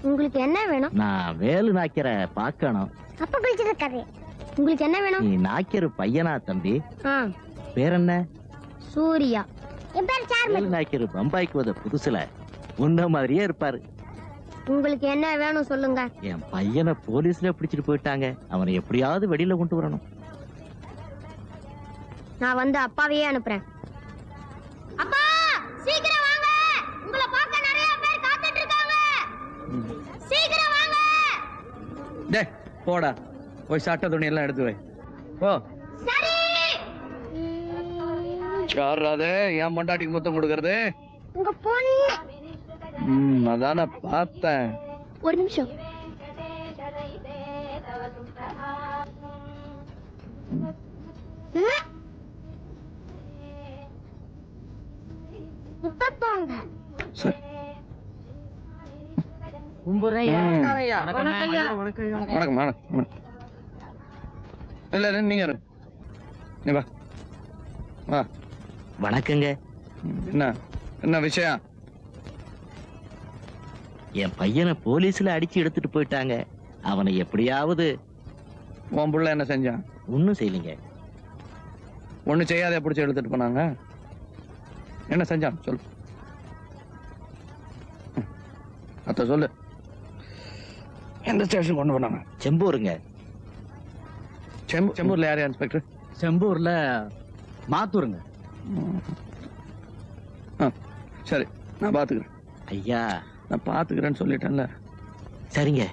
உங்களுக்கு என்ன வேணும்? நான் வேலு நாய்க்கிற பாக்கணும். அப்ப குளிச்சிட்டு இருக்காரு. உங்களுக்கு என்ன வேணும்? நீ நாய்க்கிற பையனா தம்பி? பேர் என்ன? சூர்யா. என் பேர் சார்மதி. வேலு நாய்க்கிற பம்பாய்க்கு வந்த புதுசுல உன்ன மாதிரியே இருப்பாரு. உங்களுக்கு என்ன வேணும் சொல்லுங்க. என் பையனை போலீஸ்ல பிடிச்சிட்டு போயிட்டாங்க. அவனை எப்படியாவது வெளியில கொண்டு வரணும். நான் வந்து அப்பாவையே அனுப்புறேன். அப்பா சீக்கிரம் வாங்க. உங்களை பார்க்க நிறைய பேர் காத்துட்டு இருக்காங்க. சீக்கிரம் வாங்க. டேய் போடா, போய் சட்ட துணி எல்லாம் எடுத்து வை. போ. சரி. யாராவது என் பொண்டாட்டிக்கு முத்தம் கொடுக்கறது? உங்க பொண்ணு. அதான பார்த்தேன். ஒரு நிமிஷம். வணக்கங்க. என்ன விஷயம்? என் பையனை போலீஸ்ல அடிச்சு எடுத்துட்டு போயிட்டாங்க. அவனை எப்படியாவது. உன் புள்ள என்ன செஞ்சான்? ஒன்னும் செய்யலீங்க. ஒண்ணு செய்யாத பிடிச்சி எடுத்துட்டு போனாங்க. என்ன செஞ்சான் சொல்லு. அத்த சொல்லு. எந்த ஸ்டேஷன் கொண்டு போனாங்க? செம்பூருங்க. செம்பூர்ல யார் இன்ஸ்பெக்டர்? செம்பூர்ல மாத்தூருங்க. சரி, நான் பாத்துக்கிறேன். ஐயா, நான் பாத்துக்கிறேன்னு சொல்லிட்டேன்ல. சரிங்க,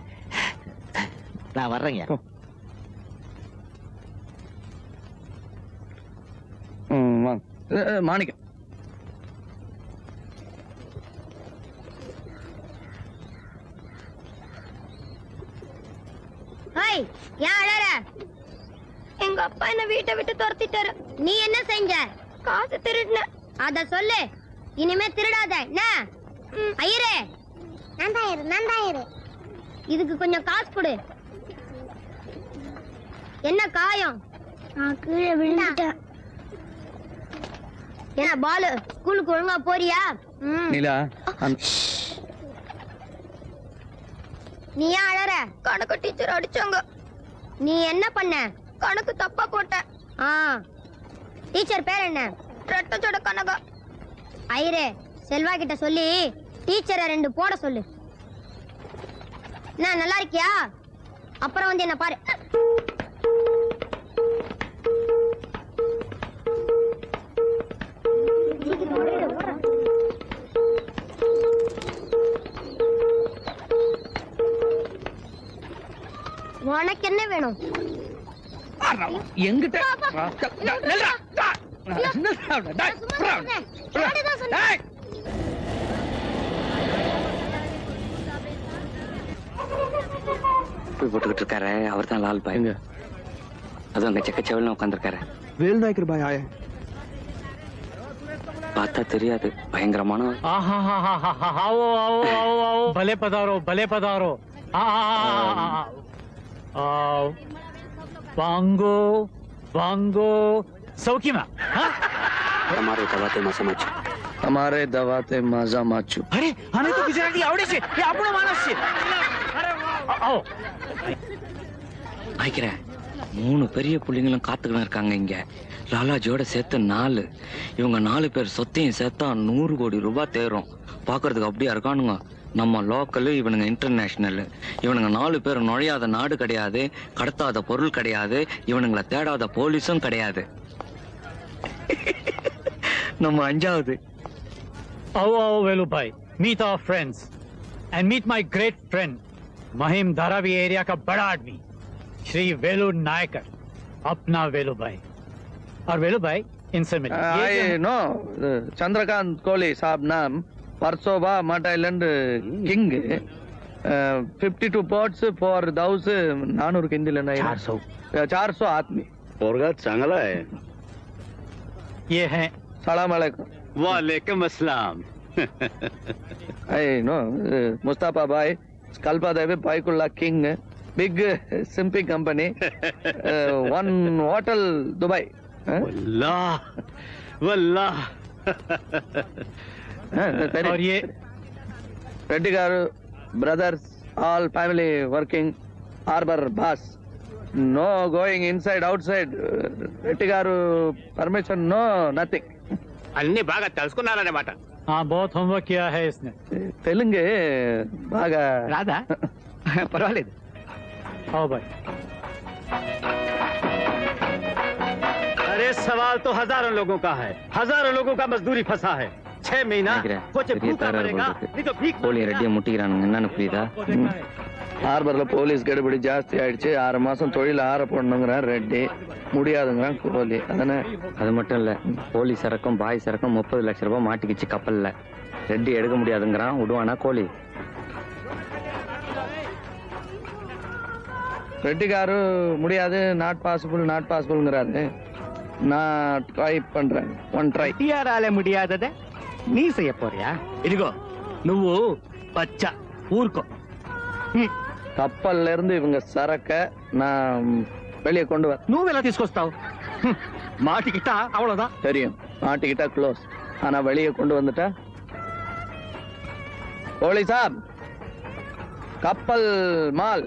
நான் வர்றேங்க. மாணிக்கம், எங்க அப்பா என்ன வீட்டை விட்டு துரத்திட்டாரு. நீ என்ன செஞ்ச? காசு திருடுன. அத சொல்லு. இனிமே திருடாத. ஐயரே, நந்தாயிரு. இதுக்கு கொஞ்சம் காசு கொடு. என்ன காயம்? நான் கீழே விழுந்துட்டேன். என்ன பாலு, ஸ்கூலுக்கு ஒழுங்கா போறியா? நீலா, நீ ஏன் அழற? கணக்கு டீச்சர் அடிச்சாங்க. நீ என்ன பண்ண? கணக்கு தப்பா போட்ட. டீச்சர் பேர் என்ன? ரெட்டச்சோட கனகா. ஐயரே, செல்வா கிட்ட சொல்லி டீச்சரை 2 போட சொல்லு. நான் நல்லா இருக்கியா? அப்புறம் வந்து என்ன பாரு. உனக்கு என்ன வேணும்? எங்கிட்ட போட்டுக்கிட்டு இருக்காரு. அவர் தான் லால் பாய். அது அங்க செக்கச்சவல்னு உட்காந்துருக்காரு. வேலு நாயக்கர் பாய் ஆய பார்த்தா தெரியாது. பயங்கரமான. भले पधारो, भले पधारो. वांगो वांगो सौखीमा. हमारे दवाते मजा माचू. हमारे दवाते मजा माचू. अरे आने तो गुजराती आवड़े છે. એ આપણો માણસ છે. आओ. ஆயிக்கிறேன். 3 பெரிய புள்ளிங்களும் காத்துக்கிட்டு இருக்காங்க இங்க. லாலாஜியோட சேர்த்து 4. இவங்க 4 பேர் சொத்தையும் சேர்த்தா 100 கோடி ரூபாய் தேரும். பாக்குறதுக்கு அப்படியே இருக்கானுங்க. நம்ம லோக்கல், இவனுங்க இன்டர்நேஷனல். இவனுங்க 4 பேர் நுழையாத நாடு கிடையாது, கடத்தாத பொருள் கிடையாது, இவனுங்களை தேடாத போலீஸும் கிடையாது. நம்ம 5வது. आओ आओ वेलू भाई, meet our friends and meet my great friend Mahim Dharavi area का बड़ा आदमी श्री वेलू नायकर, अपना वेलू भाई. और वेलू भाई इनसे मिलिए. I know चंद्रकांत कोहली साहब नाम, Versova my land king. 52 ports for 400 के हिंदी लेना. 400 आदमी. पोरगा चांगला है. ये है. सलाम अलैकुम. वालेकुम अस्सलाम. I know मुस्तफा भाई, स्कल्पा देवी पाइकुल्ला किंग, बिग सिंपी कंपनी, 1 होटल दुबई. वल्लाह वल्लाह. और ये Reddy garu brothers all family working, harbor boss. No going inside, outside. Rettigaru permission, no, nothing. అన్ని బాగా తెలుసుకున్నారన్నమాట. हाँ बहुत होमवर्क किया है इसने. తెలుగు బాగా రాదా? పర్వాలేదు. आओ भाई. अरे सवाल तो हजारों लोगों का है. हजारों लोगों का मजदूरी फंसा है. 6 महीना सोचे भूखा मरेगा, नहीं तो भीख கோழி ரெட்டியை முட்டிக்கிறானுங்க. என்னன்னு புரியுதா? आपको देखा है. ஹார்பர்ல போலீஸ் கெடுபிடி ஜாஸ்தி ஆயிடுச்சு. 6 மாசம் தொழில ஆற போடணுங்கிறான் ரெட்டி, முடியாதுங்கிறான் கோலி. அதானே? அது மட்டும் இல்ல, போலீஸ் சரக்கும் பாய் சரக்கும் 30 லட்சம் ரூபாய் மாட்டிக்கிச்சு கப்பல்ல. ரெட்டி எடுக்க முடியாதுங்கிறான். விடுவானா கோழி? ரெட்டி காரு முடியாது, நாட் பாசிபிள்ங்கிறாரு. நான் ட்ரை பண்றேன், ஒன் ட்ரை. టీఆర్ఆలే ముడియాదదే నీ செய்ய போறியா? ఇదిగో నువ్వు పచ్చ ఊరుకో. கப்பல்ல இருந்து இவங்க சரக்க நான் வெளியே கொண்டு வர నువ్వెలా తీసుకొస్తావు? మాటికిట అవளோதா. தெரியும், மாட்டிக்கிட்டா க்ளோஸ். ஆனா வெளியே கொண்டு வந்துட்டா கோலி சாப் கப்பல் மால்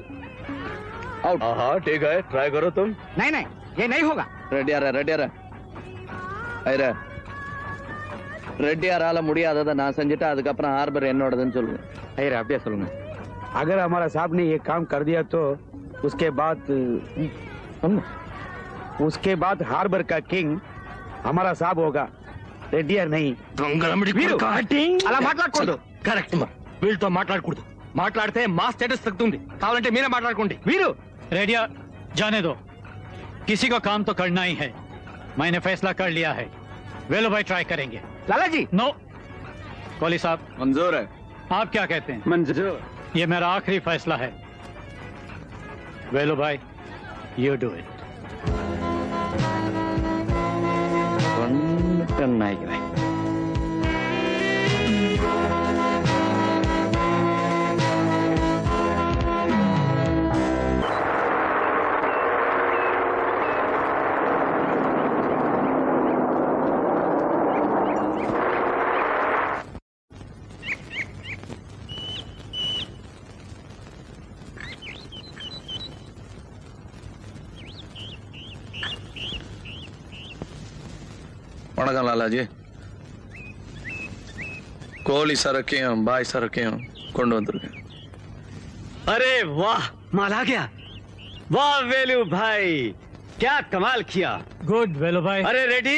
அவுட். हाँ ठीक है, ट्राई करो तुम. नहीं नहीं, ये नहीं होगा. ரெட்டியார ஐரா, ரெட்டியாரால முடியாததை நான் செஞ்சுட்டா அதுக்கப்புறம் ஹார்பர் என்னோடதுன்னு சொல்லுவேன். ஐயரே அப்படியே சொல்லுங்க. अगर हमारा साहब ने ये काम कर दिया तो उसके बाद हार्बर का किंग हमारा साहब होगा, रेड्डियर नहीं. అలా మాట్లాడకూడదు. కరెక్ట్. వీళ్ళతో మాట్లాడకూడదు. మాట్లాడితే మా స్టేటస్ తగ్గుతుంది. కావాలంటే మీరే మాట్లాడుకోండి. వీరు रेडिया जाने दो. किसी को काम तो करना ही है. मैंने फैसला कर लिया है. वेलो भाई ट्राई करेंगे. లాలాజీ नो. कोहली साहब मंजूर है. आप क्या कहते हैं? मंजूर. ये मेरा आखिरी फैसला है. वेलो भाई यू डू इट. நாய்க்கிறேன். வணக்கம் லாலாஜி. கோலி சரக்கையும் பாய் சரக்கையும் கொண்டு வந்திருக்கேன். अरे वाह, माल आ गया. वाह वेलू भाई, क्या कमाल किया. गुड वेलो भाई. अरे रेडी,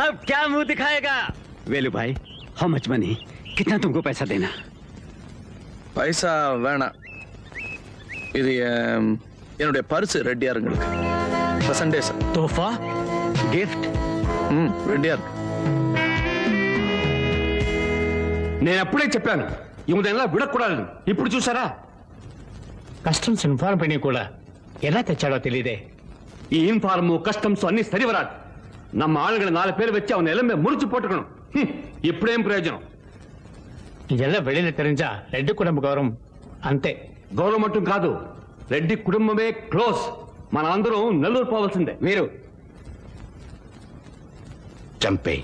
अब क्या मुंह दिखाएगा? वेलू भाई, हाउ मच मनी? कितना तुमको पैसा देना? பைசா வேணாம். இது என்னுடைய பரிசு ரெட்டியாருங்களுக்கு. பிரசன்டே சார். तोहफा गिफ्ट. ரெட்டியார். నేను అప్పుడే చెప్పాను ఇవన్నెల్లా విడకూడదు. ఇప్పుడు చూసారా? కస్టమ్స్ ఇన్ఫార్మ్ పని కూడా ఎలా తెచ్చాడో తెలియదే. ఈ ఇన్ఫార్మ్ కస్టమ్స్ అన్ని సరివరాదు. நம்ம ஆளுங்களை 4 பேர் வச்சு அவன் எல்லாமே முறிச்சு போட்டுக்கணும். ఇప్పుడేం ప్రయోజనం? இதெல்லாம் வெளியில தெரிஞ்சா ரெட்டு குடும்ப கௌரவம் అంతే. గౌరవం மட்டுం కాదు, రెడ్డి కుటుంబమే క్లోజ్. మన అందరం నెల్లూరు పోవాల్సిందే. మీరు சம்பை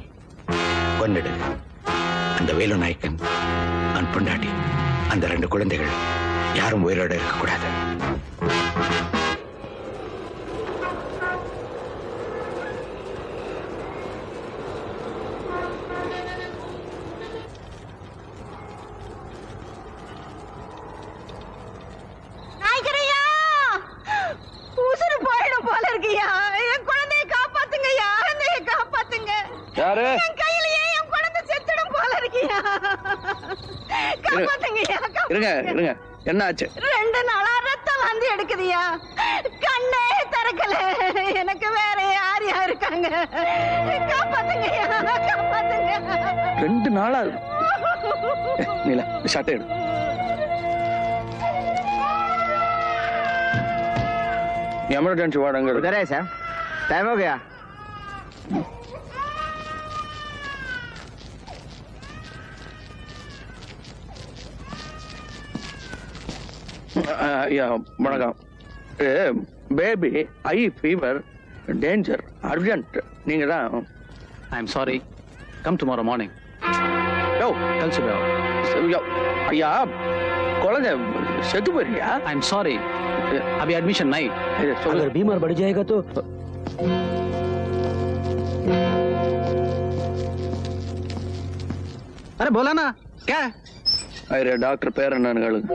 கொன்னிடு. அந்த வேலு நாயக்கன், அந்த பொண்டாட்டி, அந்த 2 குழந்தைகள் யாரும் உயிரோட இருக்கக்கூடாது. நாய்க்கரையா, உசுறு போயிடும் போல இருக்கியா. என் குழந்தைய காப்பாத்துங்கய்யா, என்னைய காப்பாத்துங்க. யாரு? என் கையிலேயே என் குழந்தை செத்துடும் போல இருக்கியா. காப்பாத்துங்கய்யா, இருங்க இருங்க, என்ன ஆச்சு? 2 நாளா ரத்தம் வந்து எடுக்குதுயா. கண்ணே திறக்கல. எனக்கு வேற யார் இருக்காங்க? காப்பாத்துங்கய்யா, காப்பாத்துங்க. 2 நாளா நீல ஷாட் எடு. எமர்ஜென்சி வார்டுங்க. उधर है साहब, टाइम हो गया. ஐயா வணக்கம். Baby I fever, danger, urgent. நீங்க தான். I am sorry. Come tomorrow morning. யோ கல் சுபே आओ. ஐயா குழந்தை செத்து போறியா? आई एम सॉरी, अभी एडमिशन नहीं। சொல்லு. अगर बीमार बढ़ जाएगा तो अरे बोला ना क्या है? ஐயா டாக்டர் பேர் என்னன்னு கேளுங்க.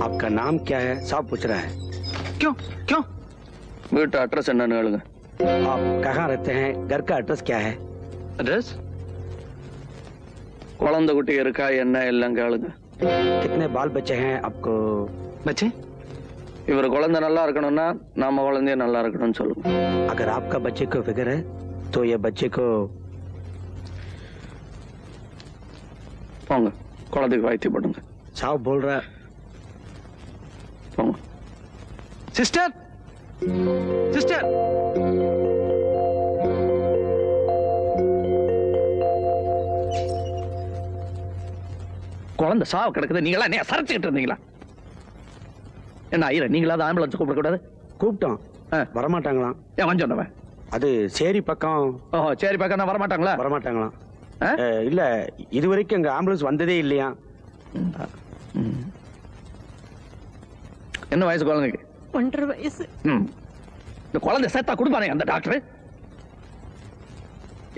आपका नाम क्या है? साहब पूछ रहा है। क्यों क्यों? வீட்டு அட்ரஸ் என்னன்னு கேளுங்க. आप कहाँ रहते हैं? घर का एड्रेस क्या है? एड्रेस? குழந்தை குட்டி இருக்கா என்ன எல்லாம் கேளுங்க. कितने बाल बच्चे हैं आपको? बच्चे? இவர் குழந்தை நல்லா இருக்கணும்னா நாம குழந்தைய நல்லா இருக்கணும்னு சொல்லுங்க. अगर आपका बच्चे को फिक्र है तो ये बच्चे को போங்க குழந்தைக்கு வாய்த்தி போடுங்க. साहब बोल रहा। போங்க. सिस्टर सिस्टर குழந்தை சாவு கிடக்குது, நீங்களா என்ன சரைச்சுக்கிட்டு இருந்தீங்களா? என்ன ஐயர் நீங்களாவது ஆம்புலன்ஸ் கூப்பிட கூடாது? கூப்பிட்டோம், வரமாட்டாங்களாம். ஏன் வந்து சொன்னவன்? அது சேரி பக்கம். ஓஹோ சரி பக்கம் தான் வரமாட்டாங்களா? வரமாட்டாங்களாம். ஆ? இல்ல இது வரைக்கும் எங்க ஆம்புலன்ஸ் வந்ததே இல்லையா. என்ன வயசு குழந்தைக்கு? 1.5 வயசு. இந்த குழந்தை சேர்த்தா கொடுப்பானே அந்த டாக்டர்.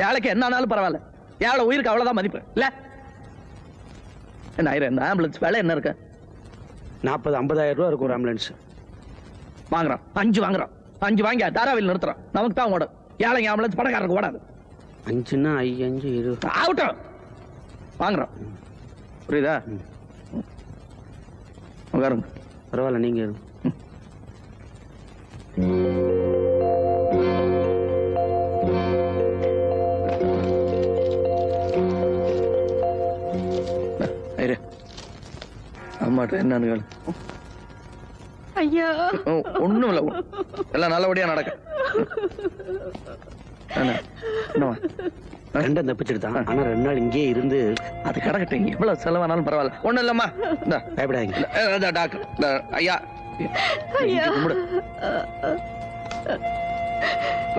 ஏழைக்கு என்ன ஆனாலும் பரவாயில்ல, ஏழை உயிருக்கு அவ்வளவுதான் மதிப்பு இல்ல? என்ன ஆயிரம் இந்த ஆம்புலன்ஸ் வேலை என்ன இருக்கு? 40-50,000 ரூபா இருக்கும் ஒரு ஆம்புலன்ஸ். வாங்குறோம் 5 வாங்குறோம். 5 வாங்கி தாராவில் நிறுத்துறோம். நமக்கு தான் ஓடும். ஏழைங்க ஆம்புலன்ஸ் பணக்காரருக்கு ஓடாது. 5ன்னா 5 20 ஆகட்டும், வாங்குறோம். புரியுதா? உட்காருங்க. பரவாயில்ல, நீங்க அம்மாட்ட என்னன்னு கேளு. ஐயா ஒண்ணும் இல்ல, எல்லாம் நல்லபடியா நடக்க. கண்டம் தப்பிச்சிருந்தான். ஆனா 2 நாள் இங்கே இருந்து அது கிடக்கட்டும், எவ்வளவு செலவானாலும் பரவாயில்ல. ஒண்ணும் இல்லம்மா, இந்த பயப்படாதீங்க. டாக்டர் ஐயா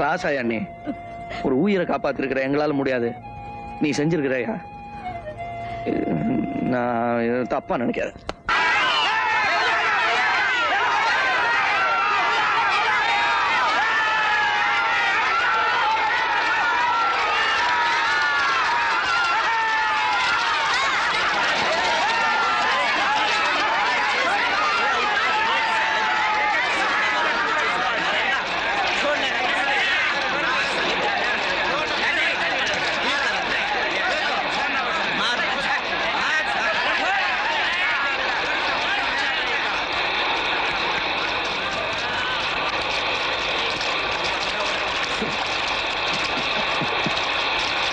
ராசாயா, நீ ஒரு உயிரை காப்பாத்திருக்கிற, எங்களால முடியாது. நீ செஞ்சிருக்கிறையா? நான் தப்பா நினைக்காத.